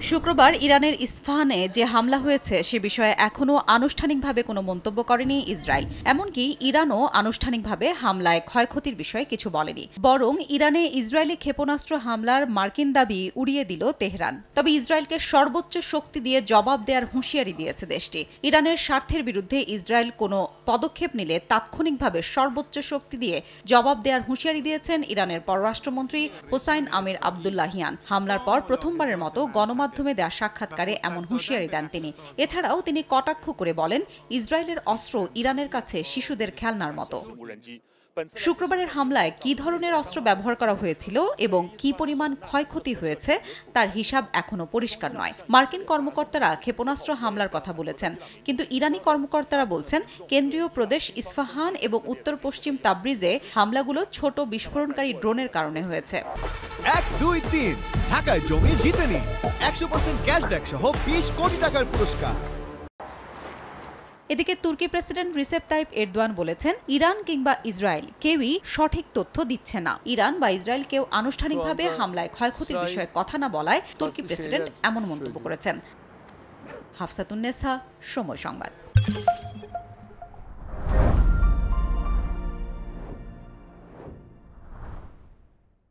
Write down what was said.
শুক্রবার ইরানের ইস্পাহানে যে হামলা হয়েছে সে বিষয়ে এখনও আনুষ্ঠানিকভাবে কোনো মন্তব্য করেনি ইসরায়েল। এমনকি ইরানও আনুষ্ঠানিকভাবে হামলায় ক্ষয়ক্ষতির বিষয়ে কিছু বলেনি। বরং ইরানে ইসরায়েলি ক্ষেপণাস্ত্র হামলার মার্কিন দাবি উড়িয়ে দিল তেহরান। তবে ইসরায়েলকে সর্বোচ্চ শক্তি দিয়ে জবাব দেওয়ার হুঁশিয়ারি দিয়েছে দেশটি। ইরানের স্বার্থের বিরুদ্ধে ইসরায়েল কোনো পদক্ষেপ নিলে তাৎক্ষণিকভাবে সর্বোচ্চ শক্তি দিয়ে জবাব দেওয়ার হুঁশিয়ারি দিয়েছেন ইরানের পররাষ্ট্রমন্ত্রী হোসাইন আমির আবদুল্লাহিয়ান। হামলার পর প্রথমবারের মতো গণমাধ্যমে দেওয়া সাক্ষাৎকারে এমন হুঁশিয়ারি দেন তিনি। এছাড়াও তিনি কটাক্ষ করে বলেন, ইসরায়েলের অস্ত্র ইরানের কাছে শিশুদের খেলনার মতো। শুক্রবারের হামলায় কী ধরনের অস্ত্র ব্যবহার করা হয়েছিল এবং কী পরিমাণ ক্ষয়ক্ষতি হয়েছে তার হিসাব এখনও পরিষ্কার নয়। মার্কিন কর্মকর্তারা ক্ষেপণাস্ত্র হামলার কথা বলেছেন, কিন্তু ইরানি কর্মকর্তারা বলছেন কেন্দ্রীয় প্রদেশ ইস্পাহান এবং উত্তর পশ্চিম তাবরিজে হামলাগুলো ছোট বিস্ফোরণকারী ড্রোনের কারণে হয়েছে। 1, 2, 3 ঢাকায় জমি জিতে নিন 100% ক্যাশব্যাক সহ 20 কোটি টাকার পুরস্কার। এদিকে তুর্কি প্রেসিডেন্ট রিসেপ তাইপ এরদোয়ান বলেছেন, ইরান কিংবা ইসরায়েল কেউই সঠিক তথ্য দিচ্ছে না। ইরান বা ইসরায়েল কেউ আনুষ্ঠানিকভাবে হামলায় ক্ষয়ক্ষতির বিষয়ে কথা না বলায় তুর্কি প্রেসিডেন্ট এমন মন্তব্য করেছেন। হাফসাতুন্নেসা, সময় সংবাদ।